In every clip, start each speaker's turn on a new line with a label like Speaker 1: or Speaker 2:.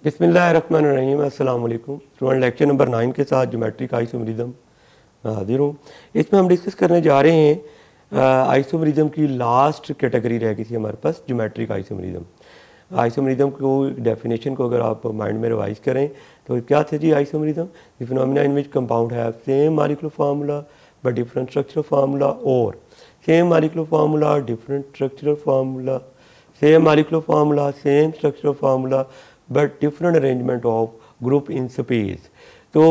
Speaker 1: बिस्मिल्लाहिर्रहमानिर्रहीम। अस्सलाम वालेकुम स्टूडेंट। लेक्चर नंबर 9 के साथ ज्योमेट्रिक आइसोमेरिज्म मैं हाजिर हूँ। इसमें हम डिस्कस करने जा रहे हैं आइसोमेरिज्म की लास्ट कैटेगरी रह गई थी हमारे पास, ज्योमेट्रिक आइसोमेरिज्म। आइसोमेरिज्म को डेफिनेशन को अगर आप माइंड में रिवाइज करें तो क्या थे जी isomerism? The phenomena in which compound have same molecular formula but different structural formula, और same molecular formula different structural formula, same molecular formula same structural formula but different arrangement of group in space. तो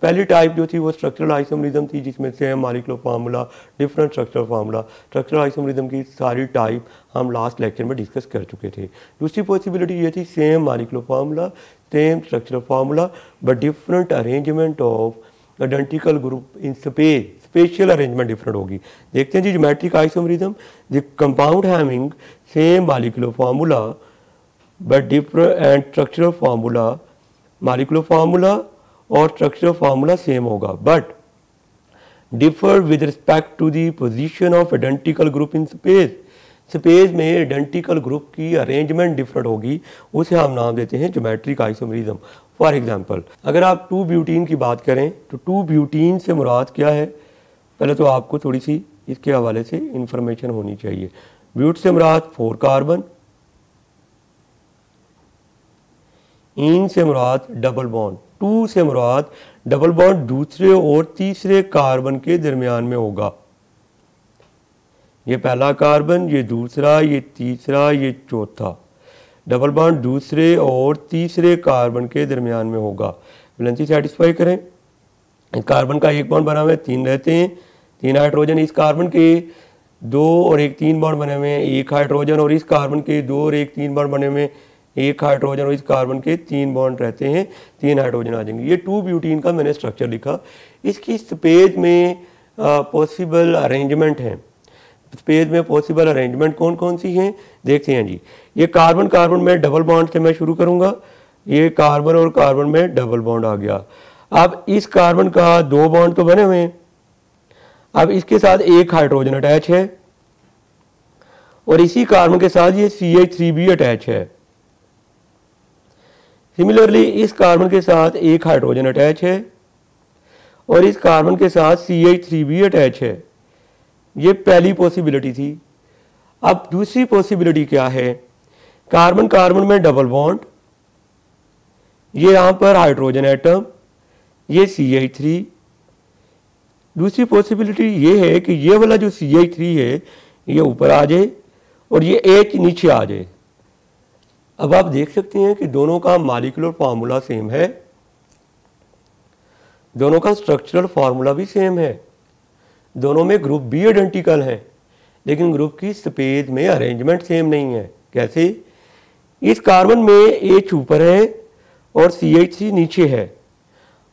Speaker 1: पहली type जो थी वो structural isomerism थी, जिसमें same molecular formula different structural formula. Structural isomerism की सारी टाइप हम लास्ट लेक्चर में डिस्कस कर चुके थे। दूसरी पॉसिबिलिटी ये थी same molecular formula same structural formula but different arrangement of identical group in space. Spatial arrangement different होगी। देखते हैं जी geometric isomerism. The compound having same molecular formula but different and structural formula, molecular formula और structural formula same होगा but differ with respect to the position of identical group in space. Space में identical group की arrangement different होगी, उसे हम नाम देते हैं ज्योमेट्रिक आइसोमेरिज्म। फॉर एग्जांपल अगर आप 2 ब्यूटीन की बात करें तो 2 ब्यूटीन से मुराद क्या है? पहले तो आपको थोड़ी सी इसके हवाले से इंफॉर्मेशन होनी चाहिए। ब्यूट से मुराद 4 कार्बन, इन से मुराद डबल बॉन्ड, 2 से मुराद डबल बॉन्ड दूसरे और तीसरे कार्बन के दरमियान में होगा। ये पहला कार्बन, ये दूसरा, ये तीसरा, ये चौथा। डबल बॉन्ड दूसरे और तीसरे कार्बन के दरमियान में होगा। वैलेंसी सेटिस्फाई करें। इस कार्बन का एक बॉन्ड बना हुआ है, 3 रहते हैं, 3 हाइड्रोजन। इस कार्बन के 2 और 1 3 बॉन्ड बने हुए हैं, 1 हाइड्रोजन। और इस कार्बन के 2 और 1 3 बॉन्ड बने हुए हैं, 1 हाइड्रोजन। और इस कार्बन के 3 बॉन्ड रहते हैं, 3 हाइड्रोजन आ जाएंगे। ये 2 ब्यूटीन का मैंने स्ट्रक्चर लिखा। इसकी स्पेस में पॉसिबल अरेंजमेंट है। स्पेस में पॉसिबल अरेंजमेंट कौन कौन सी हैं देखते हैं जी। ये कार्बन कार्बन में डबल बॉन्ड से मैं शुरू करूंगा। ये कार्बन और कार्बन में डबल बॉन्ड आ गया। अब इस कार्बन का 2 बॉन्ड तो बने हुए हैं। अब इसके साथ 1 हाइड्रोजन अटैच है और इसी कार्बन के साथ ये CH3 भी अटैच है। सिमिलरली इस कार्बन के साथ 1 हाइड्रोजन अटैच है और इस कार्बन के साथ CH3 भी अटैच है। ये पहली पॉसिबिलिटी थी। अब दूसरी पॉसिबिलिटी क्या है? कार्बन कार्बन में डबल बॉन्ड, ये यहां पर हाइड्रोजन एटम, ये CH3। दूसरी पॉसिबिलिटी ये है कि ये वाला जो CH3 है ये ऊपर आ जाए और ये H नीचे आ जाए। अब आप देख सकते हैं कि दोनों का मॉलिक्यूलर फार्मूला सेम है, दोनों का स्ट्रक्चरल फार्मूला भी सेम है, दोनों में ग्रुप भी आइडेंटिकल है, लेकिन ग्रुप की स्पेस में अरेंजमेंट सेम नहीं है। कैसे? इस कार्बन में H ऊपर है और CH3 नीचे है।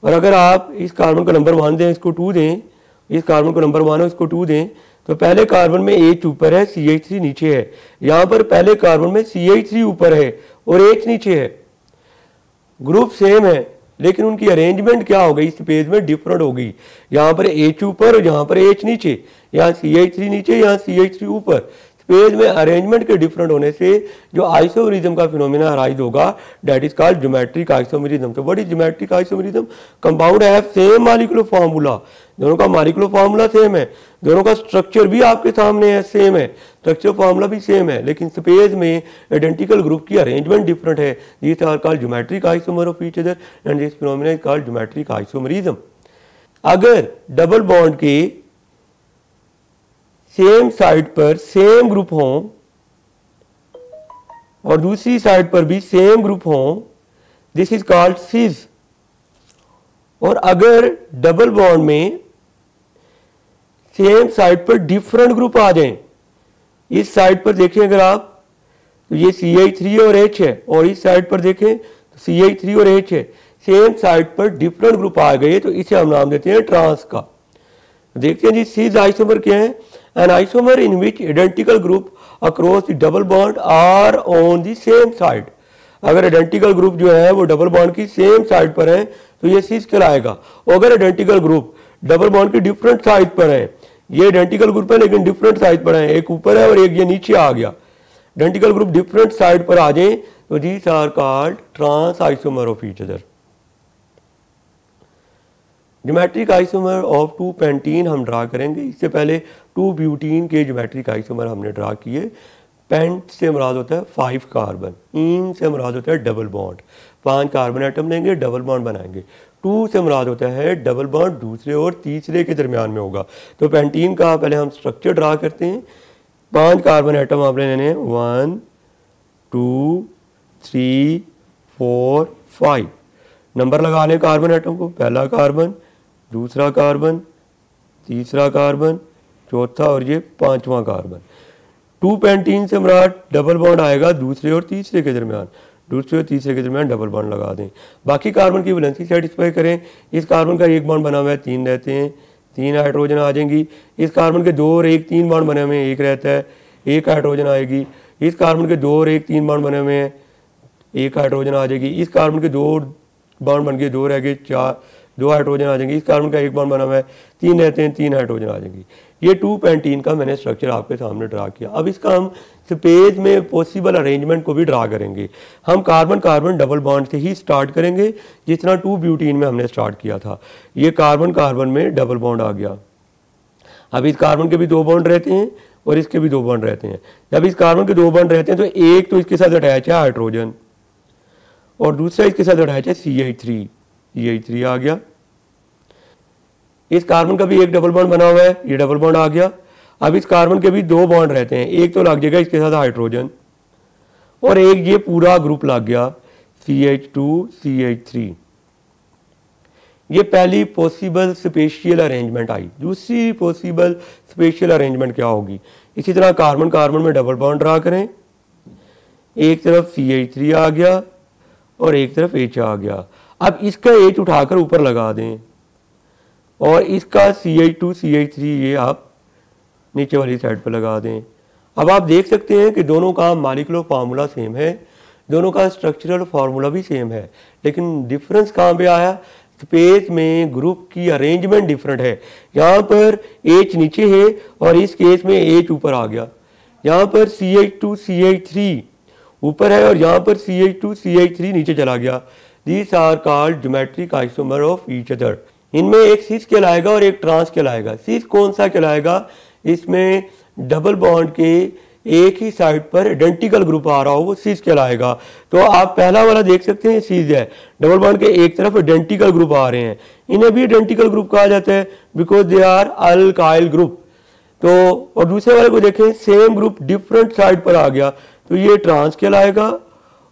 Speaker 1: और अगर आप इस कार्बन को नंबर 1 दें, इसको 2 दें, इस कार्बन को नंबर 1 है इसको 2 दें, तो पहले कार्बन में H ऊपर है, CH3 नीचे है। यहाँ पर पहले कार्बन में CH3 ऊपर है और H नीचे है। ग्रुप सेम है लेकिन उनकी अरेंजमेंट क्या हो गई? स्पेस में डिफरेंट होगी। यहाँ पर H ऊपर और यहाँ पर H नीचे, यहाँ CH3 नीचे, यहाँ CH3 ऊपर। स्पेस में अरेंजमेंट के डिफरेंट होने से जो आइसोमेरिज्म का फिनोमेना अराइज होगा that is called geometric isomerism. तो what is geometric isomerism? Compound have same molecular formula, दोनों का मॉलिक्यूलर फार्मूला सेम है, दोनों का स्ट्रक्चर भी आपके सामने है, सेम है, स्ट्रक्चर फार्मूला भी सेम है, लेकिन स्पेस में आइडेंटिकल ग्रुप की अरेंजमेंट डिफरेंट है। These are called geometric isomer of each other and this phenomena is called geometric isomerism. अगर डबल बॉन्ड के सेम साइड पर सेम ग्रुप हों और दूसरी साइड पर भी सेम ग्रुप हों, दिस इज कॉल्ड सिस। और अगर डबल बॉन्ड में सेम साइड पर डिफरेंट ग्रुप आ जाएं, इस साइड पर देखें अगर आप तो ये CH3 और H है, और इस साइड पर देखें तो CH3 और H है, सेम साइड पर डिफरेंट ग्रुप आ गए तो इसे हम नाम देते हैं ट्रांस का। देखते हैं जी सिस आइसोमर क्या है? An isomer in which identical group across the double bond are on the same side. अगर आइडेंटिकल ग्रुप जो है वो डबल बॉन्ड की सेम साइड पर है तो ये सिस कहलाएगा। और अगर आइडेंटिकल ग्रुप डबल बॉन्ड की डिफरेंट साइड पर है, ये आइडेंटिकल ग्रुप है लेकिन डिफरेंट साइड पर है, एक ऊपर है और एक ये नीचे आ गया, आइडेंटिकल ग्रुप डिफरेंट साइड पर आ जाए तो these are called trans isomer of each other. Geometric isomer of 2 pentene हम ड्रा करेंगे। इससे पहले 2 ब्यूटीन के ज्योमेट्रिक आइसोमर हमने ड्रा किए। पेंट से मुराद होता है 5 कार्बन, इन से मुराद होता है डबल बॉन्ड, 5 कार्बन एटम लेंगे, डबल बॉन्ड बनाएंगे। 2 से मुराद होता है डबल बॉन्ड दूसरे और तीसरे के दरमियान में होगा। तो पेंटीन का पहले हम स्ट्रक्चर ड्रा करते हैं। 5 कार्बन एटम आपने लेने हैं, 1 2 3 4 5। नंबर लगा लें कार्बन एटम को, पहला कार्बन, दूसरा कार्बन, तीसरा कार्बन, चौथा और ये 5वां कार्बन। 2 पेंटीन से मुराद डबल बॉन्ड आएगा दूसरे और तीसरे के दरमियान, दूसरे और तीसरे के दरमियान डबल बॉन्ड लगा दें। बाकी कार्बन की वैलेंसी सेटिस्फाई करें। इस कार्बन का एक बॉन्ड बना हुआ है, 3 रहते हैं, 3 हाइड्रोजन आ जाएंगी। इस कार्बन के 2 और 1 3 बॉन्ड बने हुए हैं, 1 रहता है, 1 हाइड्रोजन आएगी। इस कार्बन के 2 और 1 3 बॉन्ड बने हुए हैं, 1 हाइड्रोजन आ जाएगी। इस कार्बन के 2 बॉन्ड बन गए, 2 रह गए, 2 हाइड्रोजन आ जाएंगे। इस कार्बन का 1 बॉन्ड बना हुआ है, 3 रहते हैं, 3 हाइड्रोजन आ जाएंगी। ये 2 पेंटीन का मैंने स्ट्रक्चर आपके सामने ड्रा किया। अब इसका हम स्पेस में पॉसिबल अरेंजमेंट को भी ड्रा करेंगे। हम कार्बन कार्बन डबल बॉन्ड से ही स्टार्ट करेंगे, जितना 2 ब्यूटीन में हमने स्टार्ट किया था। ये कार्बन कार्बन में डबल बॉन्ड आ गया। अब इस कार्बन के भी 2 बॉन्ड रहते हैं और इसके भी 2 बॉन्ड रहते हैं। जब इस कार्बन के 2 बॉन्ड रहते हैं तो एक तो इसके साथ अटैच है हाइड्रोजन और दूसरा इसके साथ अटैच है CH3 आ गया। इस कार्बन का भी एक डबल बॉन्ड बना हुआ है, ये डबल बॉन्ड आ गया। अब इस कार्बन के भी 2 बॉन्ड रहते हैं, एक तो लग जाएगा इसके साथ हाइड्रोजन और एक ये पूरा ग्रुप लग गया CH2 CH3। ये पहली पॉसिबल स्पेशियल अरेंजमेंट आई। दूसरी पॉसिबल स्पेशियल अरेंजमेंट क्या होगी? इसी तरह कार्बन कार्बन में डबल बॉन्ड ड्रा करें। एक तरफ CH3 आ गया और एक तरफ H आ गया। अब इसका H उठाकर ऊपर लगा दें और इसका CH2 CH3 ये आप नीचे वाली साइड पर लगा दें। अब आप देख सकते हैं कि दोनों का मॉलिक्यूलर फार्मूला सेम है, दोनों का स्ट्रक्चरल फार्मूला भी सेम है, लेकिन डिफरेंस कहाँ पे आया? स्पेस में ग्रुप की अरेंजमेंट डिफरेंट है। यहाँ पर H नीचे है और इस केस में H ऊपर आ गया। यहाँ पर CH2 CH3 ऊपर है और यहाँ पर CH2 CH3 नीचे चला गया। These are called geometric isomer of each other. इनमें एक सिस कहलाएगा और एक ट्रांस कहलाएगा। सिस कौन सा कहलाएगा? इसमें डबल बॉन्ड के एक ही साइड पर आइडेंटिकल ग्रुप आ रहा हो वो सिस कहलाएगा। तो आप पहला वाला देख सकते हैं, सिस है, डबल बॉन्ड के एक तरफ आइडेंटिकल ग्रुप आ रहे हैं, इन्हें भी आइडेंटिकल ग्रुप कहा जाता है because they are alkyl group. तो और दूसरे वाले को देखें, सेम ग्रुप डिफरेंट साइड पर आ गया, तो ये ट्रांस कहलाएगा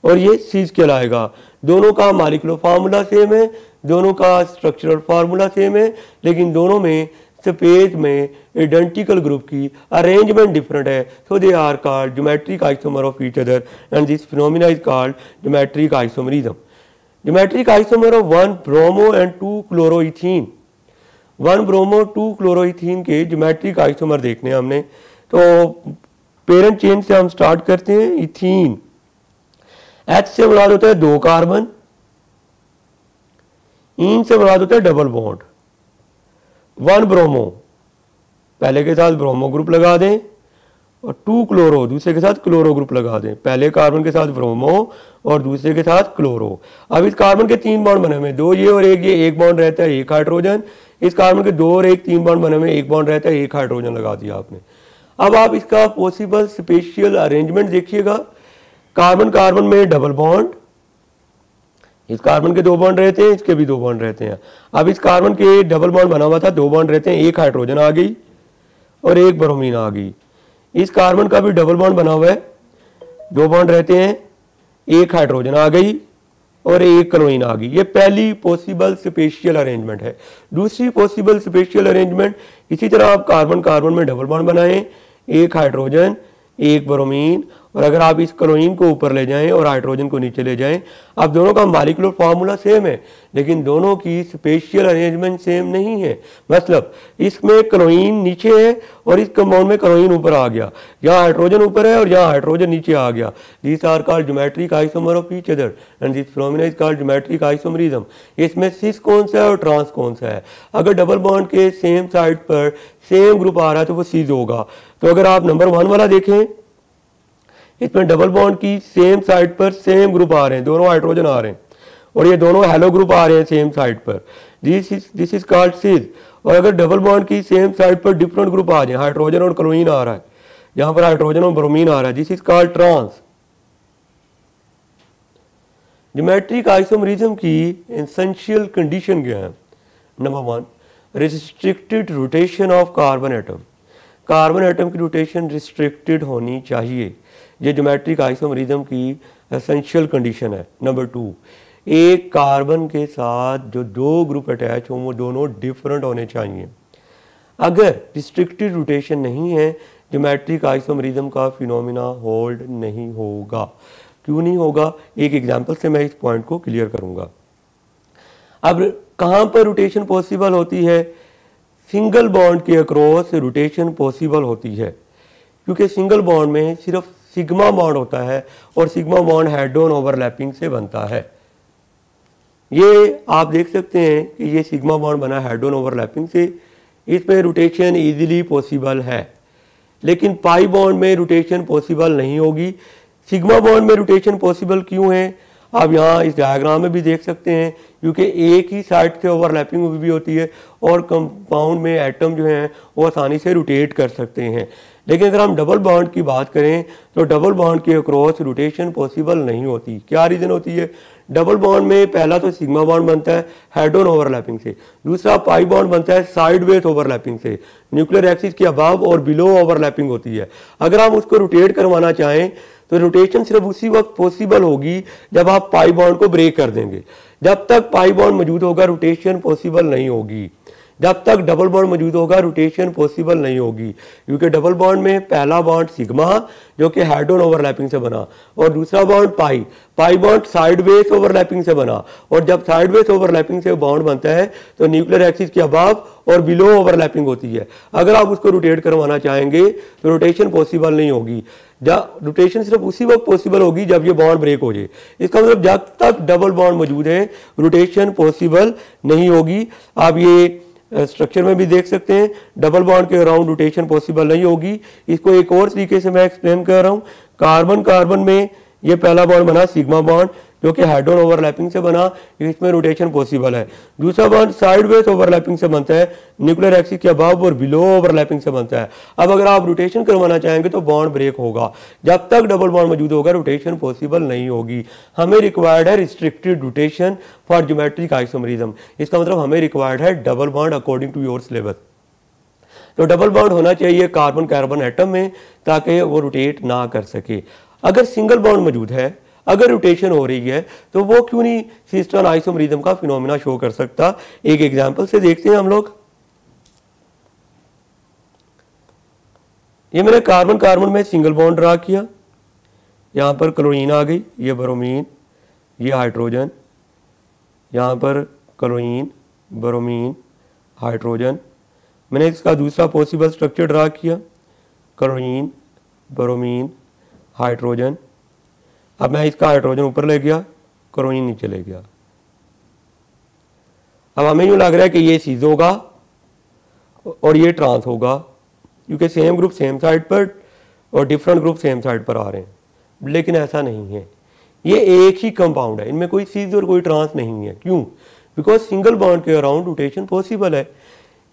Speaker 1: और ये सिस कहलाएगा। दोनों का मॉलिक्यूलर फार्मूला सेम है, दोनों का स्ट्रक्चरल फार्मूला सेम है, लेकिन दोनों में स्पेस में आइडेंटिकल ग्रुप की अरेंजमेंट डिफरेंट है। So they are called geometric isomer of each other and this phenomena is called geometric isomerism. Geometric isomer of 1 bromo and 2 chloroethene. 1 bromo 2 chloroethene के geometric isomer देखने हमने। तो parent chain से हम start करते हैं। Ethene, H से मुराद होता है 2 कार्बन, इन से मुराद होता है डबल बॉन्ड। 1 ब्रोमो, पहले के साथ ब्रोमो ग्रुप लगा दें और 2 क्लोरो दूसरे के साथ क्लोरो ग्रुप लगा दें। पहले कार्बन के साथ ब्रोमो और दूसरे के साथ क्लोरो। अब इस कार्बन के 3 बॉन्ड बने हुए, 2 ये और 1 ये, 1 बॉन्ड रहता है, 1 हाइड्रोजन। इस कार्बन के 2 और 1 3 बॉन्ड बने हुए, 1 बॉन्ड रहता है, 1 हाइड्रोजन लगा दिया आपने। अब आप इसका पॉसिबल स्पेशियल अरेंजमेंट देखिएगा। कार्बन कार्बन में डबल बॉन्ड, इस कार्बन के 2 बॉन्ड रहते हैं, इसके भी 2 बॉन्ड रहते हैं। अब इस कार्बन के डबल बॉन्ड बना हुआ था, 2 बॉन्ड रहते हैं, 1 हाइड्रोजन आ गई और 1 ब्रोमीन आ गई। इस कार्बन का भी डबल बॉन्ड बना हुआ है, 2 बॉन्ड रहते हैं, 1 हाइड्रोजन आ गई और 1 क्लोरीन आ गई। ये पहली पॉसिबल स्पेशियल अरेंजमेंट है। दूसरी पॉसिबल स्पेशियल अरेंजमेंट, इसी तरह आप कार्बन कार्बन में डबल बॉन्ड बनाएं, 1 हाइड्रोजन 1 ब्रोमीन, और अगर आप इस क्लोरीन को ऊपर ले जाएं और हाइड्रोजन को नीचे ले जाएं, अब दोनों का मॉलिक्यूलर फार्मूला सेम है, लेकिन दोनों की स्पेशियल अरेंजमेंट सेम नहीं है। मतलब इसमें क्लोरीन नीचे है और इस कंपाउंड में क्लोरीन ऊपर आ गया, यहाँ हाइड्रोजन ऊपर है और यहाँ हाइड्रोजन नीचे आ गया। This are called geometric isomer of each other and this phenomena is called geometric isomerism. इसमें सिस कौन सा है और ट्रांस कौन सा है? अगर डबल बॉन्ड के सेम साइड पर सेम ग्रुप आ रहा है तो वो सिस होगा। तो अगर आप नंबर 1 वाला देखें, इसमें डबल बॉन्ड की सेम साइड पर सेम ग्रुप आ रहे हैं, दोनों हाइड्रोजन आ रहे हैं और ये दोनों हेलो ग्रुप आ रहे हैं सेम साइड पर, दिस इज कॉल्ड सिस। और अगर डबल बॉन्ड की सेम साइड पर डिफरेंट ग्रुप आ जाए, हाइड्रोजन और क्लोरीन आ रहा है, यहाँ पर हाइड्रोजन और ब्रोमीन आ रहा है, this is called trans. Geometric isomerism की एसेंशियल कंडीशन क्या है? Number 1, restricted rotation of carbon atom. Carbon atom की रोटेशन रिस्ट्रिक्टेड होनी चाहिए, ये ज्योमेट्रिक आइसोमरिज्म की एसेंशियल कंडीशन है। नंबर 2, एक कार्बन के साथ जो दो ग्रुप अटैच हों वो दोनों डिफरेंट होने चाहिए। अगर रिस्ट्रिक्टेड रोटेशन नहीं है, ज्योमेट्रिक आइसोमरिज्म का फिनोमिना होल्ड नहीं होगा। क्यों नहीं होगा? एक एग्जांपल से मैं इस पॉइंट को क्लियर करूंगा। अब कहाँ पर रोटेशन पॉसिबल होती है? सिंगल बॉन्ड के अक्रॉस रोटेशन पॉसिबल होती है, क्योंकि सिंगल बॉन्ड में सिर्फ सिग्मा बॉन्ड होता है और sigma bond head on overlapping से बनता है। ये आप देख सकते हैं कि ये सिग्मा बॉन्ड बना हेड ऑन ओवरलैपिंग से, इसमें रोटेशन इजीली पॉसिबल है। लेकिन पाई बॉन्ड में रोटेशन पॉसिबल नहीं होगी। सिग्मा बॉन्ड में रोटेशन पॉसिबल क्यों है? आप यहाँ इस डायग्राम में भी देख सकते हैं, क्योंकि एक ही साइड से ओवरलैपिंग भी होती है और कंपाउंड में एटम जो हैं वो आसानी से रोटेट कर सकते हैं। लेकिन अगर हम डबल बॉन्ड की बात करें तो डबल बॉन्ड के अक्रॉस रोटेशन पॉसिबल नहीं होती। क्या रीज़न होती है? डबल बॉन्ड में पहला तो सिग्मा बॉन्ड बनता है हेड ऑन ओवरलैपिंग से, दूसरा पाई बॉन्ड बनता है साइडवेज ओवरलैपिंग से, न्यूक्लियर एक्सिस के अबव और बिलो ओवरलैपिंग होती है। अगर हम उसको रोटेट करवाना चाहें तो रोटेशन सिर्फ उसी वक्त पॉसिबल होगी जब आप पाई बॉन्ड को ब्रेक कर देंगे। जब तक पाई बॉन्ड मौजूद होगा रोटेशन पॉसिबल नहीं होगी। जब तक डबल बॉन्ड मौजूद होगा रोटेशन पॉसिबल नहीं होगी, क्योंकि डबल बॉन्ड में पहला बॉन्ड सिग्मा जो कि हेड ऑन ओवरलैपिंग से बना और दूसरा bond pi bond sideways overlapping से बना। और जब साइडवेज ओवरलैपिंग से बॉन्ड बनता है तो न्यूक्लियर एक्सिस के अबव और बिलो ओवरलैपिंग होती है। अगर आप उसको रोटेट करवाना चाहेंगे तो रोटेशन पॉसिबल नहीं होगी। रोटेशन सिर्फ उसी वक्त पॉसिबल होगी जब ये बॉन्ड ब्रेक हो जाए। इसका मतलब जब तक डबल बॉन्ड मौजूद है रोटेशन पॉसिबल नहीं होगी। आप ये स्ट्रक्चर में भी देख सकते हैं, डबल बॉन्ड के अराउंड रोटेशन पॉसिबल नहीं होगी। इसको एक और तरीके से मैं एक्सप्लेन कर रहा हूँ। कार्बन कार्बन में ये पहला बॉन्ड बना सिग्मा बॉन्ड जो कि हेड ऑन ओवरलैपिंग से बना, इसमें रोटेशन पॉसिबल है। दूसरा बॉन्ड साइडवेज ओवरलैपिंग से बनता है, न्यूक्लियर एक्सिस के अबव और बिलो ओवरलैपिंग से बनता है। अब अगर आप रोटेशन करवाना चाहेंगे तो बॉन्ड ब्रेक होगा। जब तक डबल बॉन्ड मौजूद होगा रोटेशन पॉसिबल नहीं होगी। हमें रिक्वायर्ड है restricted rotation for geometric isomerism. इसका मतलब हमें रिक्वायर्ड है double bond according to your syllabus. तो डबल बॉन्ड होना चाहिए कार्बन कार्बन एटम में ताकि वो रोटेट ना कर सके। अगर सिंगल बॉन्ड मौजूद है, अगर रोटेशन हो रही है, तो वो क्यों नहीं सिस्टर्न आइसोमरिज्म का फिनोमिना शो कर सकता? एक एग्जांपल से देखते हैं हम लोग। ये मैंने कार्बन कार्बन में सिंगल बॉन्ड ड्रा किया, यहाँ पर क्लोरीन आ गई, ये ब्रोमीन, ये हाइड्रोजन, यहाँ पर क्लोरीन ब्रोमीन हाइड्रोजन। मैंने इसका दूसरा पॉसिबल स्ट्रक्चर ड्रा किया, क्लोरीन ब्रोमीन हाइड्रोजन। अब मैं इसका हाइड्रोजन ऊपर ले गया, क्लोरीन नीचे ले गया। अब हमें यूँ लग रहा है कि ये सीज होगा और ये ट्रांस होगा, क्योंकि सेम ग्रुप सेम साइड पर और डिफरेंट ग्रुप सेम साइड पर आ रहे हैं। लेकिन ऐसा नहीं है, ये एक ही कंपाउंड है, इनमें कोई सीज और कोई ट्रांस नहीं है। क्यों? बिकॉज सिंगल बॉन्ड के अराउंड रोटेशन पॉसिबल है।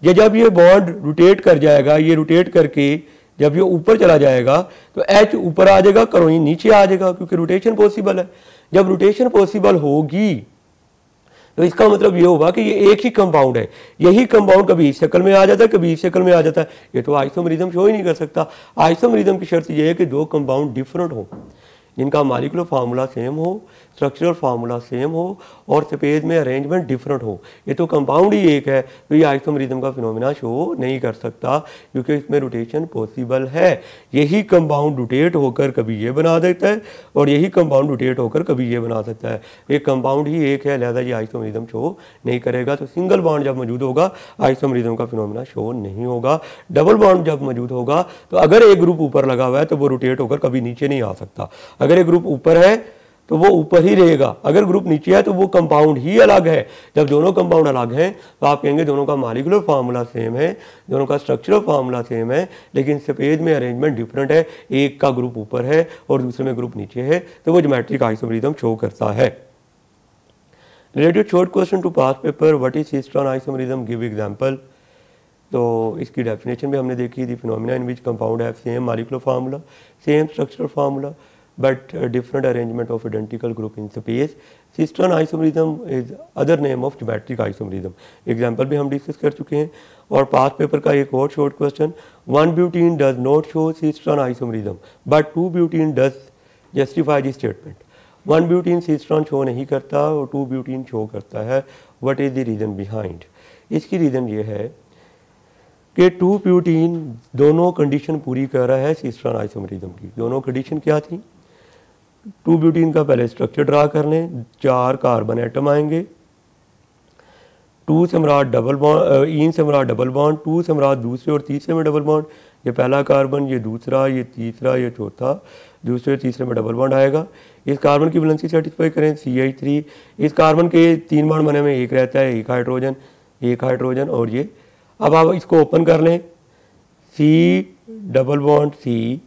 Speaker 1: ये जब ये बॉन्ड रोटेट कर जाएगा, ये रोटेट करके जब ये ऊपर चला जाएगा तो H ऊपर आ जाएगा, क्लोरीन नीचे आ जाएगा, क्योंकि रोटेशन पॉसिबल है। जब रोटेशन पॉसिबल होगी तो इसका मतलब ये होगा कि ये एक ही कंपाउंड है। यही कंपाउंड कभी इस शक्ल में आ जाता है, कभी इस शक्ल में आ जाता है। ये तो आइसोमरिज्म शो ही नहीं कर सकता। आइसोमरिज्म की शर्त ये है कि दो कंपाउंड डिफरेंट हो, जिनका मॉलिक्यूलर फार्मूला सेम हो, स्ट्रक्चरल फार्मूला सेम हो और स्पेस में अरेंजमेंट डिफरेंट हो। ये तो कंपाउंड ही एक है, तो ये आइसोमरिज्म का फिनोमिना शो नहीं कर सकता, क्योंकि इसमें रोटेशन पॉसिबल है। यही कंपाउंड रोटेट होकर कभी ये बना देता है और यही कंपाउंड रोटेट होकर कभी ये बना सकता है। ये कंपाउंड ही एक है, लिहाजा ये आइसोमरिज्म शो नहीं करेगा। तो सिंगल बॉन्ड जब मौजूद होगा आइसोमरिज्म का फिनोमिना शो नहीं होगा। डबल बॉन्ड जब मौजूद होगा तो अगर एक ग्रुप ऊपर लगा हुआ है तो वो रोटेट होकर कभी नीचे नहीं आ सकता। अगर एक ग्रुप ऊपर है तो वो ऊपर ही रहेगा। अगर ग्रुप नीचे है तो वो कंपाउंड ही अलग है। जब दोनों कंपाउंड अलग हैं तो आप कहेंगे दोनों का मॉलिक्यूलर फार्मूला सेम है, दोनों का स्ट्रक्चरल फार्मूला सेम है, लेकिन सफ़ेद में अरेंजमेंट डिफरेंट है, एक का ग्रुप ऊपर है और दूसरे में ग्रुप नीचे है, तो वो ज्योमेट्रिक आइसोमेरिज्म शो करता है। Related short question to past paper, what is cis trans isomerism, give example. तो इसकी डेफिनेशन भी हमने देखी थी, phenomena in which compound have same molecular formula, same structural formula, but different arrangement of identical group in space. Cistercian isomerism is other name of geometric isomerism. Example भी हम discuss कर चुके हैं। और पास पेपर का एक और short question, 1 butene does not show cistron isomerism but 2 butene does justify this statement. 1 butene cistron show नहीं करता और 2 ब्यूटीन शो करता है, what is the reason behind. इसकी रीज़न ये है कि 2 ब्यूटीन दोनों कंडीशन पूरी कर रहा है सिस्ट्रॉन आइसोमेरिज्म की। दोनों कंडीशन क्या थी? 2 ब्यूटीन का पहले स्ट्रक्चर ड्रा कर लें, 4 कार्बन एटम आएंगे, 2 से मराद डबल बॉन्ड, इन से मराद डबल बॉन्ड, 2 से मराद दूसरे और तीसरे में डबल बॉन्ड, ये पहला कार्बन, ये दूसरा, ये तीसरा, ये चौथा, दूसरे और तीसरे में डबल बॉन्ड आएगा। इस कार्बन की वैलेंसी सेटिस्फाई करें, CH3। इस कार्बन के 3 बॉन्ड बने में एक रहता है, एक हाइड्रोजन और ये। अब आप इसको ओपन कर लें, C डबल बॉन्ड C,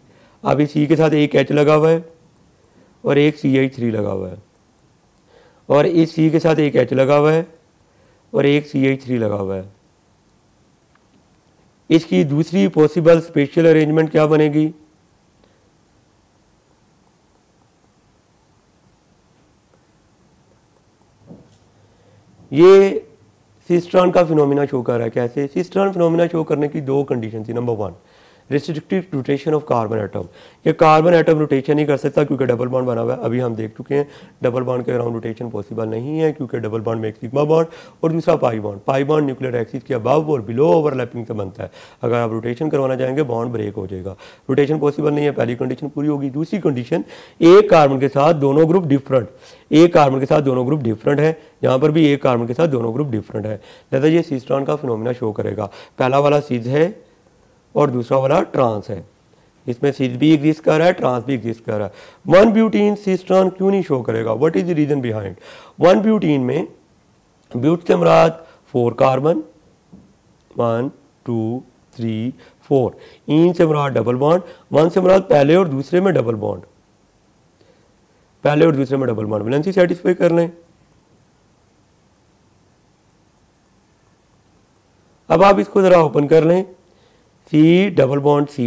Speaker 1: अब इस C के साथ एक H लगा हुआ है और एक CH3 लगा हुआ है, और इस C के साथ एक H लगा हुआ है और एक CH3 लगा हुआ है। इसकी दूसरी पॉसिबल स्पेशल अरेंजमेंट क्या बनेगी? ये सिस्ट्रॉन का फिनोमिना शो कर रहा है। कैसे? सिस्ट्रॉन फिनोमिना शो करने की 2 कंडीशन थी। Number 1, restricted rotation of carbon atom. ये कार्बन एटम रोटेशन नहीं कर सकता क्योंकि डबल बॉन्ड बना हुआ है। अभी हम देख चुके हैं डबल बॉन्ड के अराउंड रोटेशन पॉसिबल नहीं है क्योंकि डबल बॉन्ड में एक सिग्मा बॉन्ड और दूसरा पाई बॉन्ड न्यूक्लियर एक्सिस के अबव और बिलो ओवरलैपिंग से बनता है। अगर आप रोटेशन करवाना चाहेंगे बॉन्ड ब्रेक हो जाएगा, रोटेशन पॉसिबल नहीं है। पहली कंडीशन पूरी होगी। दूसरी कंडीशन, एक कार्बन के साथ दोनों ग्रुप डिफरेंट, एक कार्बन के साथ दोनों ग्रुप डिफरेंट है, यहाँ पर भी एक कार्बन के साथ दोनों ग्रुप डिफरेंट है, लिहाजा ये सिस्ट्रॉन का फिनोमिना शो करेगा। पहला वाला सिज है और दूसरा वाला ट्रांस है। इसमें सिज भी एग्जिस्ट कर रहा है, ट्रांस भी एग्जिस्ट कर रहा है। 1 ब्यूटीन सिस्ट्रॉन क्यों नहीं शो करेगा? What is the reason behind? 1 butene में ब्यूट से मुराद 4 कार्बन, 1 2 3 4, इन से मुराद डबल बॉन्ड, 1 से मुराद पहले और दूसरे में डबल बॉन्ड, वैलेंसी सेटिस्फाई कर लें। अब आप इसको जरा ओपन कर लें, C डबल बॉन्ड C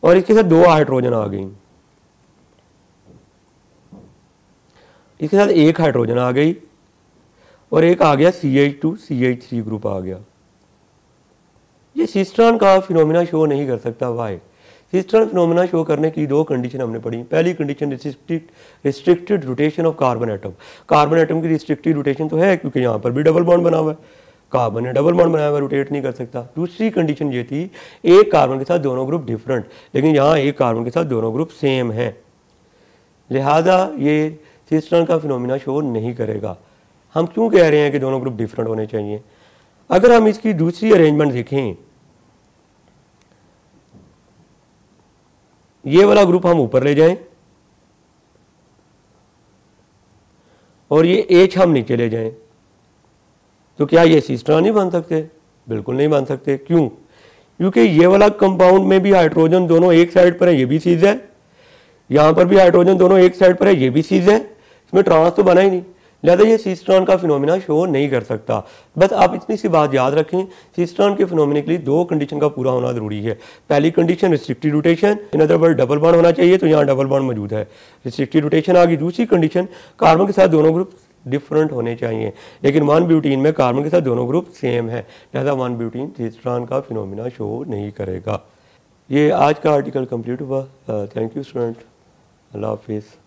Speaker 1: और इसके साथ 2 हाइड्रोजन आ गई, इसके साथ एक हाइड्रोजन आ गई और एक आ गया CH2 CH3 ग्रुप आ गया। ये सिस्ट्रॉन का फिनोमिना शो नहीं कर सकता। वाई? सिस्ट्रॉन फिनोमिना शो करने की 2 कंडीशन हमने पढ़ी। पहली condition restricted rotation of carbon atom. Carbon atom की रिस्ट्रिक्टेड रोटेशन तो है क्योंकि यहाँ पर भी डबल बॉन्ड बना हुआ है, कार्बन ने डबल बॉन्ड बनाया हुआ, रोटेट नहीं कर सकता। दूसरी कंडीशन ये थी, एक कार्बन के साथ दोनों ग्रुप डिफरेंट, लेकिन यहाँ एक कार्बन के साथ दोनों ग्रुप सेम है, लिहाजा ये सिस्ट्रॉन का फिनोमिना शो नहीं करेगा। हम क्यों कह रहे हैं कि दोनों ग्रुप डिफरेंट होने चाहिए? अगर हम इसकी दूसरी अरेंजमेंट देखें, ये वाला ग्रुप हम ऊपर ले जाएं और ये H हम नीचे ले जाएं, तो क्या ये सिस्ट्रॉन नहीं बन सकते? बिल्कुल नहीं बन सकते। क्यों? क्योंकि ये वाला कंपाउंड में भी हाइड्रोजन दोनों एक साइड पर है, ये भी सीज है, यहाँ पर भी हाइड्रोजन दोनों एक साइड पर है, ये भी सीज है, इसमें ट्रांस तो बना ही नहीं, लिहाजा ये सिस्ट्रॉन का फिनोमिना शो नहीं कर सकता। बस आप इतनी सी बात याद रखें, सिस्ट्रॉन के फिनोमिना के लिए 2 कंडीशन का पूरा होना जरूरी है। पहली condition restricted rotation, in other word double bond होना चाहिए, तो यहाँ डबल बॉन्ड मौजूद है, रिस्ट्रिक्टेड रोटेशन आ गई। दूसरी कंडीशन, कार्बन के साथ दोनों ग्रुप डिफरेंट होने चाहिए, लेकिन 1 ब्यूटीन में कार्बन के साथ दोनों ग्रुप सेम है, लिहाजा 1 ब्यूटीन सिस्ट्रॉन का फिनोमिना शो नहीं करेगा। ये आज का आर्टिकल कंप्लीट हुआ। थैंक यू स्टूडेंट, अल्लाह हाफिज़।